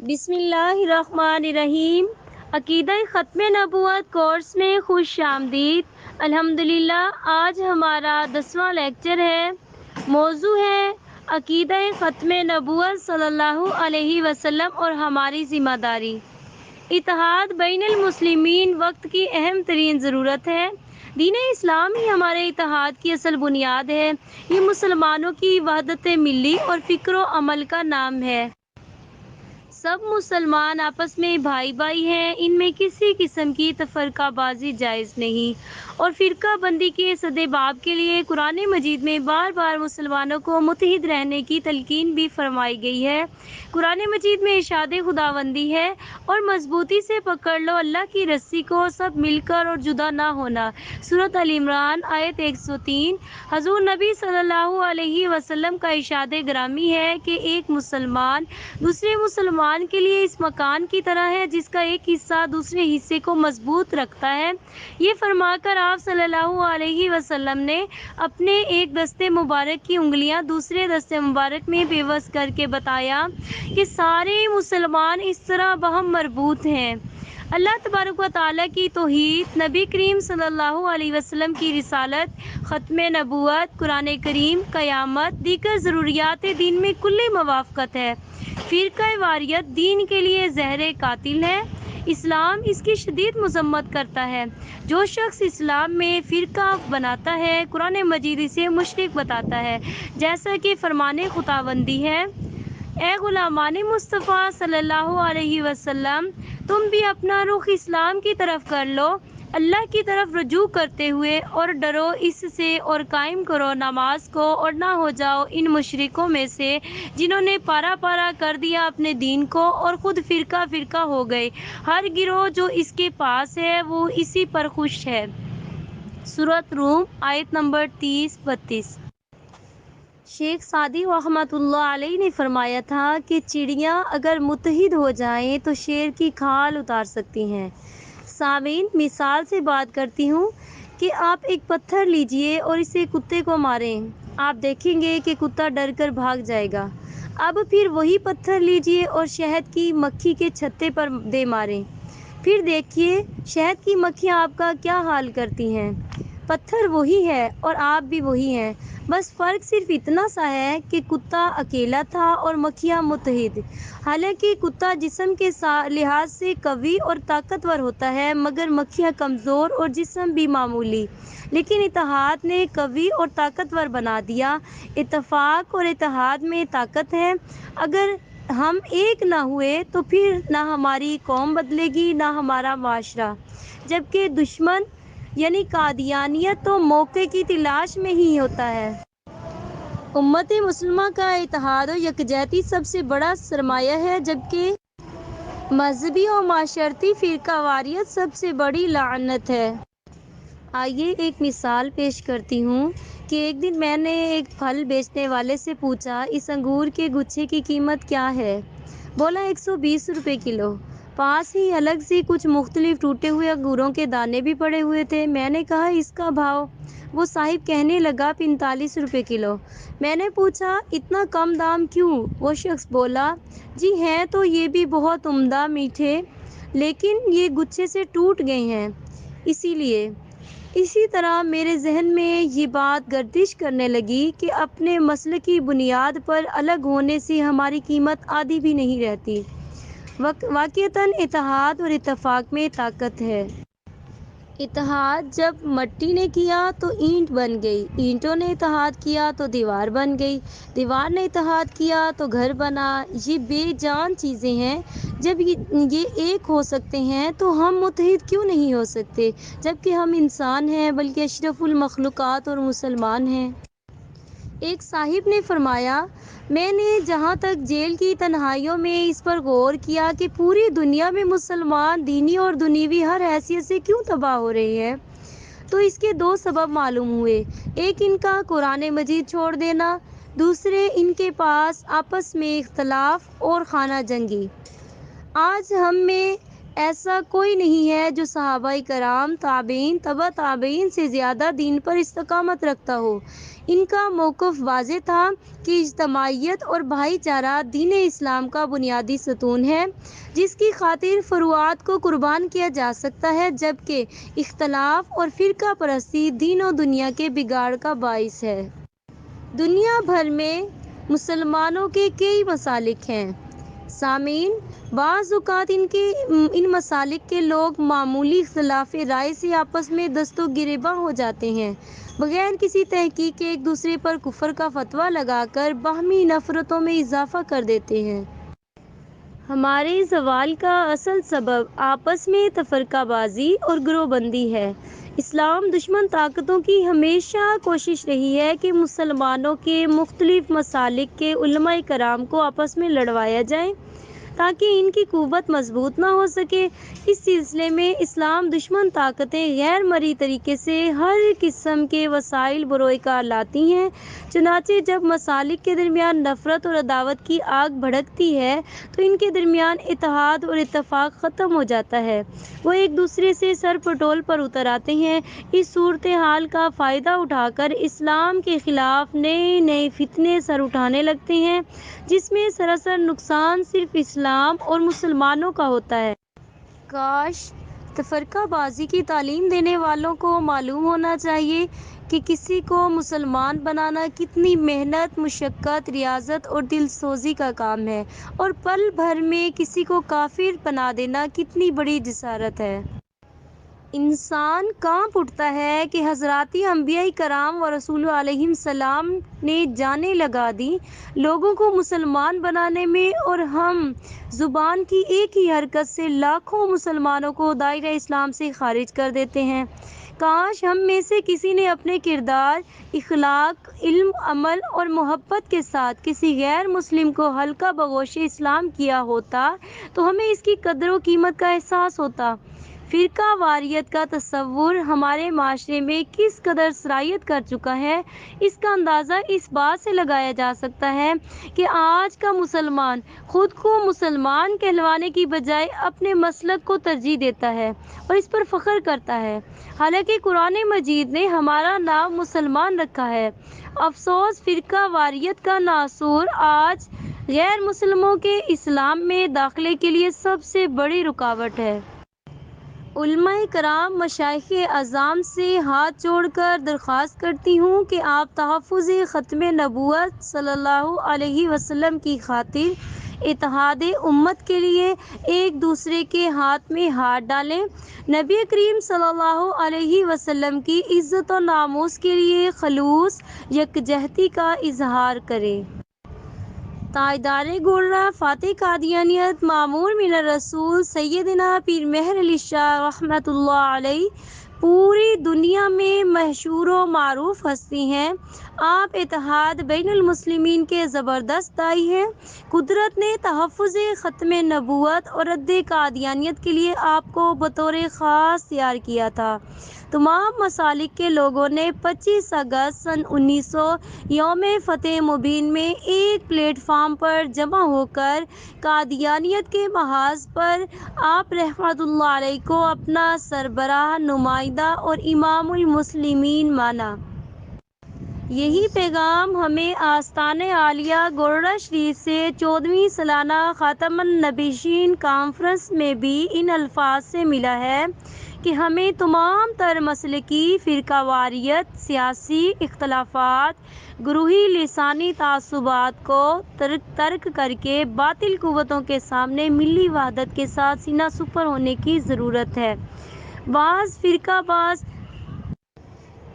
بسم اللہ الرحمن الرحیم۔ عقیدہ ختم نبوت کورس میں خوش آمدید۔ الحمدللہ آج ہمارا 10واں لیکچر ہے۔ موضوع ہے عقیدہ ختم نبوت صلی اللہ علیہ وسلم اور ہماری ذمہ داری۔ اتحاد بین المسلمین وقت کی اہم ترین ضرورت ہے۔ دین اسلام ہی ہمارے اتحاد کی اصل بنیاد ہے۔ یہ مسلمانوں کی وحدت ملی اور فکر و عمل کا نام ہے۔ سب مسلمان آپس میں بھائی بھائی ہیں، ان میں کسی قسم کی تفرقہ بازی جائز نہیں، اور فرقہ بندی کے سدباب کے لیے قرآن مجید میں بار بار مسلمانوں کو متحد رہنے کی تلقین بھی فرمائی گئی ہے۔ قرآن مجید میں ارشاد خداوندی ہے، اور مضبوطی سے پکڑ لو اللہ کی رسی کو، سب مل کر اور جدا نہ ہونا۔ سورۃ ال عمران آیت 103۔ حضور نبی صلی اللہ علیہ وسلم کا ارشاد گرامی ہے کہ ایک مسلمان دوسرے مسلمان کے لیے اس مکان کی طرح ہے جس کا ایک حصہ دوسرے حصے کو مضبوط رکھتا ہے۔ یہ فرما کر آپ صلی اللہ علیہ وسلم نے اپنے ایک دستے مبارک کی انگلیاں دوسرے دستے مبارک میں پیوست کر کے بتایا کہ سارے مسلمان اس طرح باہم مربوط ہیں۔ اللہ تبارک و تعالیٰ کی توحید، نبی کریم صلی اللہ علیہ وسلم کی رسالت، ختم نبوت، قرآن کریم، قیامت، دیگر ضروریات دین میں کلی موافقت ہے۔ فرقہ واریت دین کے لیے زہر قاتل ہے۔ اسلام اس کی شدید مذمت کرتا ہے۔ جو شخص اسلام میں فرقہ بناتا ہے، قرآن مجید اسے مشرک بتاتا ہے، جیسا کہ فرمان خداوندی ہے: اے غلامان مصطفیٰ صلی اللہ علیہ وسلم، تم بھی اپنا رخ اسلام کی طرف کر لو، اللہ کی طرف رجوع کرتے ہوئے، اور ڈرو اس سے اور قائم کرو نماز کو، اور نہ ہو جاؤ ان مشرکوں میں سے جنہوں نے پارا پارا کر دیا اپنے دین کو اور خود فرقہ فرقہ ہو گئے۔ ہر گروہ جو اس کے پاس ہے وہ اسی پر خوش ہے۔ سورۃ روم آیت نمبر 30-32۔ شیخ سعدی رحمۃ اللہ علیہ نے فرمایا تھا کہ چڑیاں اگر متحد ہو جائیں تو شیر کی کھال اتار سکتی ہیں۔ سامعین، مثال سے بات کرتی ہوں کہ آپ ایک پتھر لیجئے اور اسے کتے کو ماریں، آپ دیکھیں گے کہ کتا ڈر کر بھاگ جائے گا۔ اب پھر وہی پتھر لیجئے اور شہد کی مکھی کے چھتے پر دے ماریں، پھر دیکھیے شہد کی مکھیاں آپ کا کیا حال کرتی ہیں۔ پتھر وہی ہے اور آپ بھی وہی ہیں، بس فرق صرف اتنا سا ہے کہ کتا اکیلا تھا اور مکھیاں متحد۔ حالانکہ کتا جسم کے لحاظ سے قوی اور طاقتور ہوتا ہے، مگر مکھیاں کمزور اور جسم بھی معمولی، لیکن اتحاد نے قوی اور طاقتور بنا دیا۔ اتفاق اور اتحاد میں طاقت ہے۔ اگر ہم ایک نہ ہوئے تو پھر نہ ہماری قوم بدلے گی نہ ہمارا معاشرہ، جبکہ دشمن یعنی قادیانیت تو موقع کی تلاش میں ہی ہوتا ہے۔ امت مسلمہ کا اتحاد و یکجہتی سب سے بڑا سرمایہ ہے، جبکہ مذہبی و معاشرتی فرقہ واریت سب سے بڑی لعنت ہے۔ آئیے ایک مثال پیش کرتی ہوں کہ ایک دن میں نے ایک پھل بیچنے والے سے پوچھا، اس انگور کے گچھے کی قیمت کیا ہے؟ بولا 120 روپے کلو۔ پاس ہی الگ سے کچھ مختلف ٹوٹے ہوئے انگوروں کے دانے بھی پڑے ہوئے تھے۔ میں نے کہا اس کا بھاؤ؟ وہ صاحب کہنے لگا 45 روپے کلو۔ میں نے پوچھا اتنا کم دام کیوں؟ وہ شخص بولا جی ہیں تو یہ بھی بہت عمدہ میٹھے، لیکن یہ گچھے سے ٹوٹ گئے ہیں، اسی لیے۔ اسی طرح میرے ذہن میں یہ بات گردش کرنے لگی کہ اپنے مسلک کی بنیاد پر الگ ہونے سے ہماری قیمت آدھی بھی نہیں رہتی۔ واقعتاً اتحاد اور اتفاق میں طاقت ہے۔ اتحاد جب مٹی نے کیا تو اینٹ بن گئی، اینٹوں نے اتحاد کیا تو دیوار بن گئی، دیوار نے اتحاد کیا تو گھر بنا۔ یہ بے جان چیزیں ہیں۔ جب یہ ایک ہو سکتے ہیں تو ہم متحد کیوں نہیں ہو سکتے، جبکہ ہم انسان ہیں، بلکہ اشرف المخلوقات اور مسلمان ہیں۔ ایک صاحب نے فرمایا، میں نے جہاں تک جیل کی تنہائیوں میں اس پر غور کیا کہ پوری دنیا میں مسلمان دینی اور دنیوی ہر حیثیت سے کیوں تباہ ہو رہے ہیں، تو اس کے دو سبب معلوم ہوئے: ایک ان کا قرآن مجید چھوڑ دینا، دوسرے ان کے پاس آپس میں اختلاف اور خانہ جنگی۔ آج ہم میں ایسا کوئی نہیں ہے جو صحابہ کرام، تابعین، تبع تابعین سے زیادہ دین پر استقامت رکھتا ہو۔ ان کا موقف واضح تھا کہ اجتماعیت اور بھائی چارہ دین اسلام کا بنیادی ستون ہے، جس کی خاطر فروعات کو قربان کیا جا سکتا ہے، جبکہ اختلاف اور فرقہ پرستی دین و دنیا کے بگاڑ کا باعث ہے۔ دنیا بھر میں مسلمانوں کے کئی مسالک ہیں۔ سامعین، بعض اوقات ان مسالک کے لوگ معمولی اختلاف رائے سے آپس میں دست و گریباں ہو جاتے ہیں، بغیر کسی تحقیق کے ایک دوسرے پر کفر کا فتویٰ لگا کر باہمی نفرتوں میں اضافہ کر دیتے ہیں۔ ہمارے زوال کا اصل سبب آپس میں تفرقہ بازی اور گروہ بندی ہے۔ اسلام دشمن طاقتوں کی ہمیشہ کوشش رہی ہے کہ مسلمانوں کے مختلف مسالک کے علماء کرام کو آپس میں لڑوایا جائے تاکہ ان کی قوت مضبوط نہ ہو سکے۔ اس سلسلے میں اسلام دشمن طاقتیں غیر مرئی طریقے سے ہر قسم کے وسائل بروئے کار لاتی ہیں، چنانچہ جب مسالک کے درمیان نفرت اور عداوت کی آگ بھڑکتی ہے تو ان کے درمیان اتحاد اور اتفاق ختم ہو جاتا ہے، وہ ایک دوسرے سے سر پٹول پر اتر آتے ہیں۔ اس صورتحال کا فائدہ اٹھا کر اسلام کے خلاف نئے نئے فتنے سر اٹھانے لگتے ہیں، جس میں سراسر نقصان صرف اسلام اور مسلمانوں کا ہوتا ہے۔ کاش تفرقہ بازی کی تعلیم دینے والوں کو معلوم ہونا چاہیے کہ کسی کو مسلمان بنانا کتنی محنت، مشقت، ریاضت اور دل سوزی کا کام ہے، اور پل بھر میں کسی کو کافر بنا دینا کتنی بڑی جسارت ہے۔ انسان کانپ اٹھتا ہے کہ حضرات انبیاء کرام و رسول علیہم السلام نے جانیں لگا دیں لوگوں کو مسلمان بنانے میں، اور ہم زبان کی ایک ہی حرکت سے لاکھوں مسلمانوں کو دائرہ اسلام سے خارج کر دیتے ہیں۔ کاش ہم میں سے کسی نے اپنے کردار، اخلاق، علم، عمل اور محبت کے ساتھ کسی غیر مسلم کو حلقہ بگوش اسلام کیا ہوتا تو ہمیں اس کی قدر و قیمت کا احساس ہوتا۔ فرقہ واریت کا تصور ہمارے معاشرے میں کس قدر سرایت کر چکا ہے، اس کا اندازہ اس بات سے لگایا جا سکتا ہے کہ آج کا مسلمان خود کو مسلمان کہلوانے کی بجائے اپنے مسلک کو ترجیح دیتا ہے اور اس پر فخر کرتا ہے، حالانکہ قرآن مجید نے ہمارا نام مسلمان رکھا ہے۔ افسوس، فرقہ واریت کا ناسور آج غیر مسلموں کے اسلام میں داخلے کے لیے سب سے بڑی رکاوٹ ہے۔ علماء کرام، مشائخ اعظام سے ہاتھ جوڑ کر درخواست کرتی ہوں کہ آپ تحفظ ختم نبوت صلی اللہ علیہ وسلم کی خاطر اتحاد امت کے لیے ایک دوسرے کے ہاتھ میں ہاتھ ڈالیں، نبی کریم صلی اللہ علیہ وسلم کی عزت و ناموس کے لیے خلوص یکجہتی کا اظہار کریں۔ تاجدار گولڑا، فاتح قادیانیت، مامور من الرسول سیدنا پیر مہر علی شاہ رحمۃ اللہ علیہ پوری دنیا میں مشہور و معروف ہستی ہیں۔ آپ اتحاد بین المسلمین کے زبردست داعی ہیں۔ قدرت نے تحفظ ختم نبوت اور رد قادیانیت کے لیے آپ کو بطور خاص تیار کیا تھا۔ تمام مسالک کے لوگوں نے 25 اگست سن 1900 یوم فتح مبین میں ایک پلیٹ فارم پر جمع ہو کر قادیانیت کے محاذ پر آپ رحمۃ اللہ علیہ کو اپنا سربراہ، نمائندہ اور امام المسلمین مانا۔ یہی پیغام ہمیں آستانِ عالیہ گولڑا شریف سے 14ویں سالانہ خاتم النبیین کانفرنس میں بھی ان الفاظ سے ملا ہے کہ ہمیں تمام تر مسلکی فرقہ واریت، سیاسی اختلافات، گروہی لسانی تعصبات کو ترک کر کے باطل قوتوں کے سامنے ملی وحدت کے ساتھ سینہ سپر ہونے کی ضرورت ہے۔ بعض فرقہ باز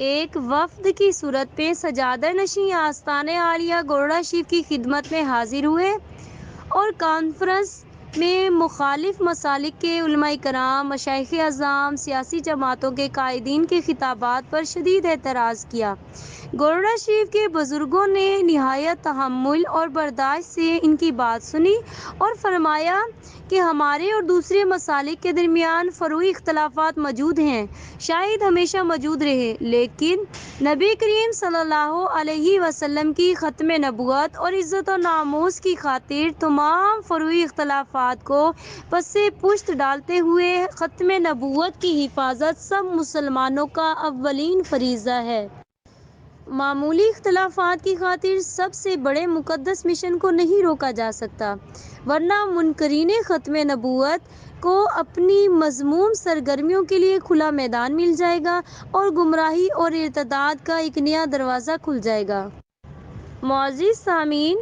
ایک وفد کی صورت میں سجادہ نشین آستانِ عالیہ گولڑا شریف کی خدمت میں حاضر ہوئے اور کانفرنس میں مخالف مسالک کے علماء کرام، مشائخ اعظام، سیاسی جماعتوں کے قائدین کے خطابات پر شدید اعتراض کیا۔ گولڑا شریف کے بزرگوں نے نہایت تحمل اور برداشت سے ان کی بات سنی اور فرمایا کہ ہمارے اور دوسرے مسالک کے درمیان فروعی اختلافات موجود ہیں، شاید ہمیشہ موجود رہے، لیکن نبی کریم صلی اللہ علیہ وسلم کی ختم نبوت اور عزت و ناموس کی خاطر تمام فروعی اختلافات اختلافات کو پس پشت ڈالتے ہوئے ختم نبوت کی حفاظت سب مسلمانوں کا اولین فریضہ ہے۔ معمولی اختلافات کی خاطر سب سے بڑے مقدس مشن کو نہیں روکا جا سکتا، ورنہ منکرین ختم نبوت کو اپنی مذموم سرگرمیوں کے لیے کھلا میدان مل جائے گا اور گمراہی اور ارتداد کا ایک نیا دروازہ کھل جائے گا۔ معزز سامعین،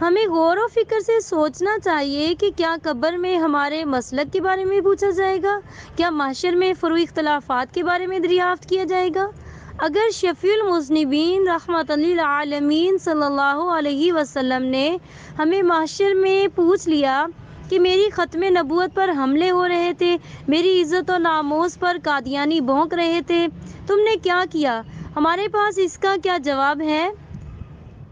ہمیں غور و فکر سے سوچنا چاہیے کہ کیا قبر میں ہمارے مسلک کے بارے میں پوچھا جائے گا؟ کیا محشر میں فروئی اختلافات کے بارے میں دریافت کیا جائے گا؟ اگر شفیع المذنبین رحمۃ للعالمین صلی اللہ علیہ وسلم نے ہمیں محشر میں پوچھ لیا کہ میری ختم نبوت پر حملے ہو رہے تھے، میری عزت و ناموس پر قادیانی بھونک رہے تھے، تم نے کیا کیا؟ ہمارے پاس اس کا کیا جواب ہے؟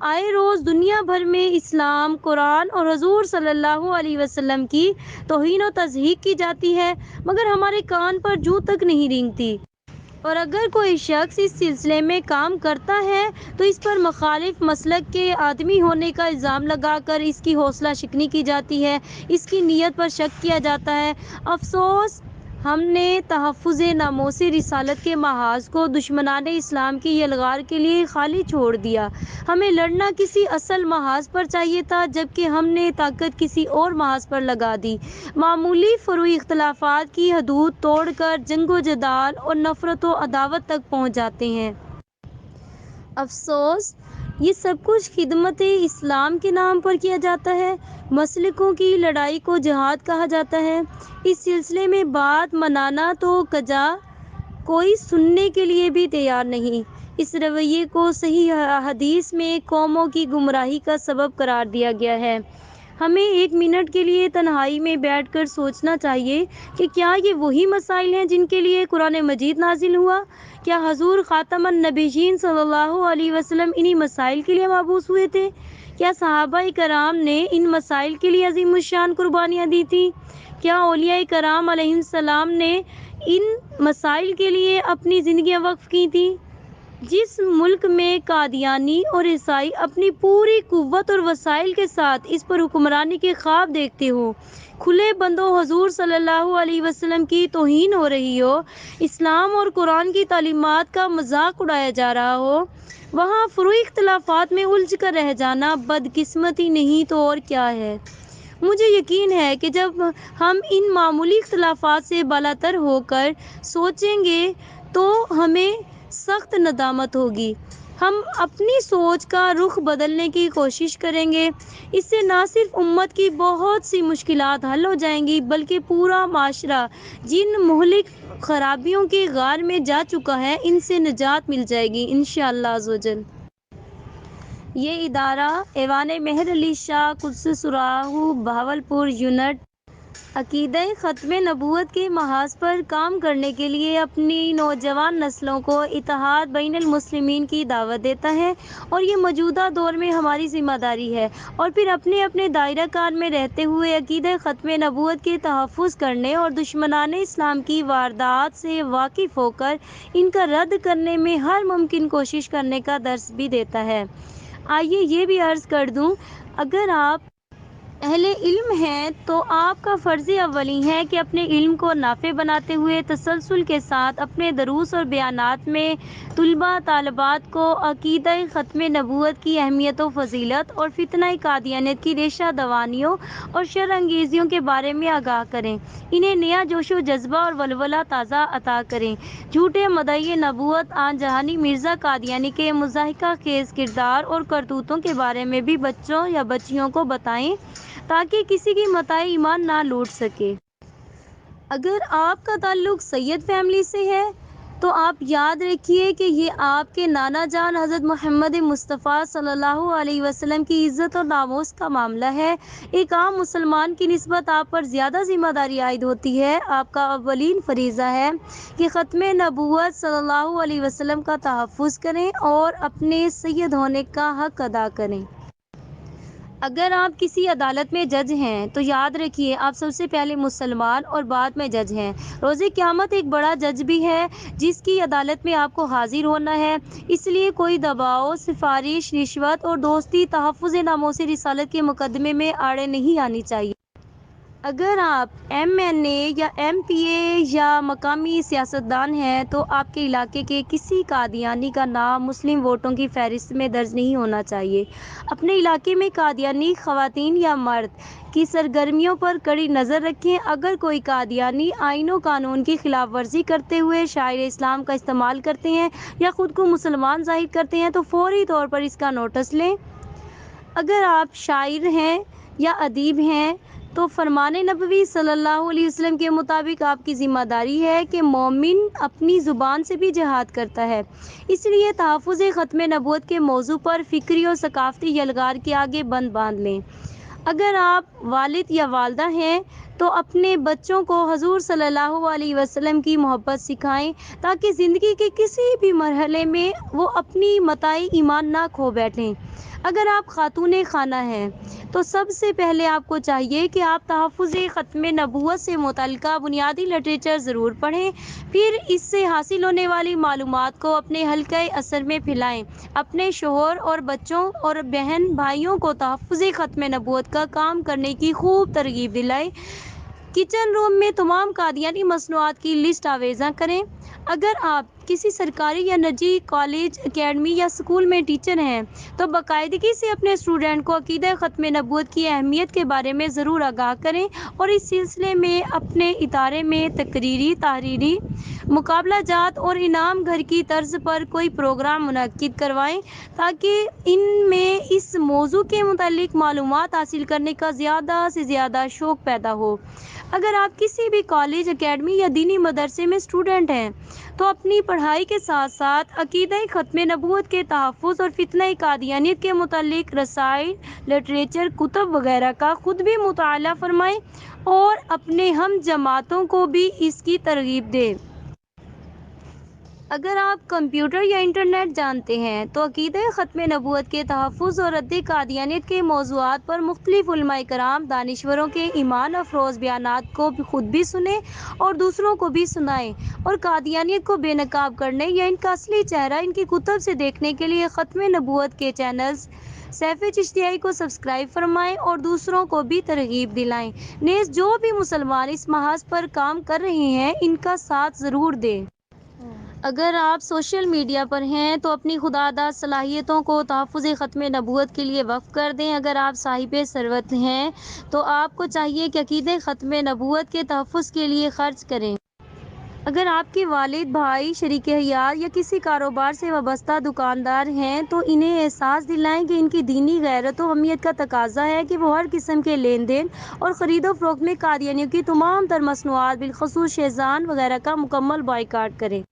آئے روز دنیا بھر میں اسلام، قرآن اور حضور صلی اللہ علیہ وسلم کی توہین و تضحیق کی جاتی ہے، مگر ہمارے کان پر جوں تک نہیں رینگتی۔ اور اگر کوئی شخص اس سلسلے میں کام کرتا ہے تو اس پر مخالف مسلک کے آدمی ہونے کا الزام لگا کر اس کی حوصلہ شکنی کی جاتی ہے، اس کی نیت پر شک کیا جاتا ہے۔ افسوس، ہم نے تحفظ ناموس رسالت کے محاذ کو دشمنان اسلام کی یلغار کے لیے خالی چھوڑ دیا۔ ہمیں لڑنا کسی اصل محاذ پر چاہیے تھا، جبکہ ہم نے طاقت کسی اور محاذ پر لگا دی۔ معمولی فروئی اختلافات کی حدود توڑ کر جنگ و جدال اور نفرت و عداوت تک پہنچ جاتے ہیں۔ افسوس، یہ سب کچھ خدمت اسلام کے نام پر کیا جاتا ہے۔ مسلکوں کی لڑائی کو جہاد کہا جاتا ہے۔ اس سلسلے میں بات منانا تو کجا، کوئی سننے کے لیے بھی تیار نہیں۔ اس رویے کو صحیح حدیث میں قوموں کی گمراہی کا سبب قرار دیا گیا ہے۔ ہمیں ایک منٹ کے لیے تنہائی میں بیٹھ کر سوچنا چاہیے کہ کیا یہ وہی مسائل ہیں جن کے لیے قرآن مجید نازل ہوا؟ کیا حضور خاتم النبیین صلی اللہ علیہ وسلم انہی مسائل کے لیے مبعوث ہوئے تھے؟ کیا صحابہ کرام نے ان مسائل کے لیے عظیم الشان قربانیاں دی تھیں؟ کیا اولیاء کرام علیہم السلام نے ان مسائل کے لیے اپنی زندگیاں وقف کی تھیں؟ جس ملک میں قادیانی اور عیسائی اپنی پوری قوت اور وسائل کے ساتھ اس پر حکمرانی کے خواب دیکھتے ہو، کھلے بندوں حضور صلی اللہ علیہ وسلم کی توہین ہو رہی ہو، اسلام اور قرآن کی تعلیمات کا مذاق اڑایا جا رہا ہو، وہاں فروئی اختلافات میں الجھ کر رہ جانا بدقسمتی نہیں تو اور کیا ہے؟ مجھے یقین ہے کہ جب ہم ان معمولی اختلافات سے بالاتر ہو کر سوچیں گے تو ہمیں سخت ندامت ہوگی۔ ہم اپنی سوچ کا رخ بدلنے کی کوشش کریں گے، اس سے نہ صرف امت کی بہت سی مشکلات حل ہو جائیں گی بلکہ پورا معاشرہ جن مہلک خرابیوں کے غار میں جا چکا ہے ان سے نجات مل جائے گی انشاءاللہ عزوجل۔ یہ ادارہ ایوان مہر علی شاہ قدس سرہ بہاولپور یونٹ عقیدہ ختم نبوت کے محاذ پر کام کرنے کے لیے اپنی نوجوان نسلوں کو اتحاد بین المسلمین کی دعوت دیتا ہے، اور یہ موجودہ دور میں ہماری ذمہ داری ہے، اور پھر اپنے اپنے دائرہ کار میں رہتے ہوئے عقیدہ ختم نبوت کے تحفظ کرنے اور دشمنان اسلام کی واردات سے واقف ہو کر ان کا رد کرنے میں ہر ممکن کوشش کرنے کا درس بھی دیتا ہے۔ آئیے یہ بھی عرض کر دوں، اگر آپ اہل علم ہیں تو آپ کا فرض اولی ہے کہ اپنے علم کو نافع بناتے ہوئے تسلسل کے ساتھ اپنے دروس اور بیانات میں طلباء طالبات کو عقیدہ ختم نبوت کی اہمیت و فضیلت اور فتنہ قادیانیت کی ریشہ دوانیوں اور شر انگیزیوں کے بارے میں آگاہ کریں، انہیں نیا جوش و جذبہ اور ولولہ تازہ عطا کریں، جھوٹے مدعی نبوت آن جہانی مرزا قادیانی کے مضحکہ خیز کردار اور کرتوتوں کے بارے میں بھی بچوں یا بچیوں کو بتائیں تاکہ کسی کی متاع ایمان نہ لوٹ سکے۔ اگر آپ کا تعلق سید فیملی سے ہے تو آپ یاد رکھیے کہ یہ آپ کے نانا جان حضرت محمد مصطفیٰ صلی اللہ علیہ وسلم کی عزت اور ناموس کا معاملہ ہے۔ ایک عام مسلمان کی نسبت آپ پر زیادہ ذمہ داری عائد ہوتی ہے۔ آپ کا اولین فریضہ ہے کہ ختم نبوت صلی اللہ علیہ وسلم کا تحفظ کریں اور اپنے سید ہونے کا حق ادا کریں۔ اگر آپ کسی عدالت میں جج ہیں تو یاد رکھیے آپ سب سے پہلے مسلمان اور بعد میں جج ہیں۔ روز قیامت ایک بڑا جج بھی ہے جس کی عدالت میں آپ کو حاضر ہونا ہے، اس لیے کوئی دباؤ، سفارش، رشوت اور دوستی تحفظ ناموس رسالت کے مقدمے میں آڑے نہیں آنی چاہیے۔ اگر آپ MNA یا MPA یا مقامی سیاستدان ہیں تو آپ کے علاقے کے کسی قادیانی کا نام مسلم ووٹوں کی فہرست میں درج نہیں ہونا چاہیے۔ اپنے علاقے میں قادیانی خواتین یا مرد کی سرگرمیوں پر کڑی نظر رکھیں۔ اگر کوئی قادیانی آئین و قانون کی خلاف ورزی کرتے ہوئے شعائر اسلام کا استعمال کرتے ہیں یا خود کو مسلمان ظاہر کرتے ہیں تو فوری طور پر اس کا نوٹس لیں۔ اگر آپ شاعر ہیں یا ادیب ہیں تو فرمان نبوی صلی اللہ علیہ وسلم کے مطابق آپ کی ذمہ داری ہے کہ مومن اپنی زبان سے بھی جہاد کرتا ہے، اس لیے تحفظ ختم نبوت کے موضوع پر فکری اور ثقافتی یلغار کے آگے بند باندھ لیں۔ اگر آپ والد یا والدہ ہیں تو اپنے بچوں کو حضور صلی اللہ علیہ وسلم کی محبت سکھائیں تاکہ زندگی کے کسی بھی مرحلے میں وہ اپنی متاع ایمان نہ کھو بیٹھیں۔ اگر آپ خاتون خانہ ہیں تو سب سے پہلے آپ کو چاہیے کہ آپ تحفظ ختم نبوت سے متعلقہ بنیادی لٹریچر ضرور پڑھیں، پھر اس سے حاصل ہونے والی معلومات کو اپنے حلقۂ اثر میں پھیلائیں، اپنے شوہر اور بچوں اور بہن بھائیوں کو تحفظ ختم نبوت کا کام کرنے کی خوب ترغیب دلائیں۔ کچن روم میں تمام قادیانی مصنوعات کی لسٹ آویزاں کریں۔ اگر آپ کسی سرکاری یا نجی کالج، اکیڈمی یا اسکول میں ٹیچر ہیں تو باقاعدگی سے اپنے اسٹوڈنٹ کو عقیدہ ختم نبوت کی اہمیت کے بارے میں ضرور آگاہ کریں اور اس سلسلے میں اپنے ادارے میں تقریری، تحریری مقابلہ جات اور انعام گھر کی طرز پر کوئی پروگرام منعقد کروائیں تاکہ ان میں اس موضوع کے متعلق معلومات حاصل کرنے کا زیادہ سے زیادہ شوق پیدا ہو۔ اگر آپ کسی بھی کالج، اکیڈمی یا دینی مدرسے میں اسٹوڈنٹ ہیں تو اپنی پڑھائی کے ساتھ ساتھ عقیدہ ختم نبوت کے تحفظ اور فتنہ قادیانیت کے متعلق رسائل، لٹریچر، کتب وغیرہ کا خود بھی مطالعہ فرمائیں اور اپنے ہم جماعتوں کو بھی اس کی ترغیب دیں۔ اگر آپ کمپیوٹر یا انٹرنیٹ جانتے ہیں تو عقیدہ ختم نبوت کے تحفظ اور رد قادیانیت کے موضوعات پر مختلف علماء کرام، دانشوروں کے ایمان افروز بیانات کو خود بھی سنیں اور دوسروں کو بھی سنائیں، اور قادیانیت کو بے نقاب کرنے یا ان کا اصلی چہرہ ان کی کتب سے دیکھنے کے لیے ختم نبوت کے چینلز سیف چشتیائی کو سبسکرائب فرمائیں اور دوسروں کو بھی ترغیب دلائیں۔ نیز جو بھی مسلمان اس محاذ پر کام کر رہے ہیں ان کا ساتھ ضرور دیں۔ اگر آپ سوشل میڈیا پر ہیں تو اپنی خودآدھاد صلاحیتوں کو تحفظ ختم نبوت کے لیے وقف کر دیں۔ اگر آپ صاحب ثروت ہیں تو آپ کو چاہیے کہ عقیدہ ختم نبوت کے تحفظ کے لیے خرچ کریں۔ اگر آپ کے والد، بھائی، شریک حیات یا کسی کاروبار سے وابستہ دکاندار ہیں تو انہیں احساس دلائیں کہ ان کی دینی غیرت و اہمیت کا تقاضا ہے کہ وہ ہر قسم کے لین دین اور خرید و فروخت میں قادیانیوں کی تمام تر مصنوعات بالخصوص شیزان وغیرہ کا مکمل بائیکاٹ کریں۔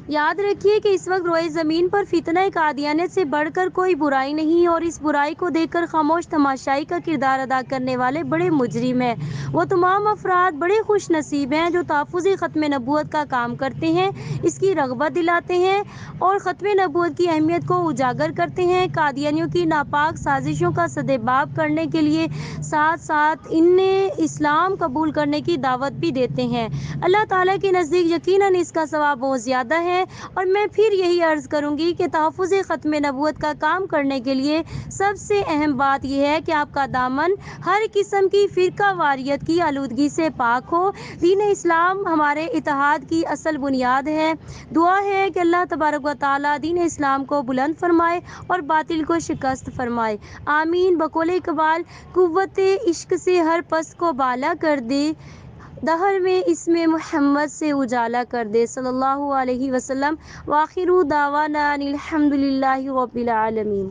یاد رکھیے کہ اس وقت روئے زمین پر فتنہ قادیانیت سے بڑھ کر کوئی برائی نہیں، اور اس برائی کو دیکھ کر خاموش تماشائی کا کردار ادا کرنے والے بڑے مجرم ہیں۔ وہ تمام افراد بڑے خوش نصیب ہیں جو تحفظ ختم نبوت کا کام کرتے ہیں، اس کی رغبت دلاتے ہیں اور ختم نبوت کی اہمیت کو اجاگر کرتے ہیں، قادیانیوں کی ناپاک سازشوں کا سدباب کرنے کے لیے ساتھ ساتھ انہیں اسلام قبول کرنے کی دعوت بھی دیتے ہیں۔ اللہ تعالیٰ کے نزدیک یقیناً اس کا ثواب بہت زیادہ ہے، اور میں پھر یہی عرض کروں گی کہ تحفظ ختم نبوت کا کام کرنے کے لیے سب سے اہم بات یہ ہے کہ آپ کا دامن ہر قسم کی فرقہ واریت کی آلودگی سے پاک ہو۔ دین اسلام ہمارے اتحاد کی اصل بنیاد ہے۔ دعا ہے کہ اللہ تبارک و تعالیٰ دین اسلام کو بلند فرمائے اور باطل کو شکست فرمائے، آمین۔ بقول اقبال، قوت عشق سے ہر پست کو بالا کر دے، دہر میں اسم محمد سے اجالا کر دے، صلی اللہ علیہ وسلم۔ وآخر دعوانا ان الحمد للہ رب العالمین۔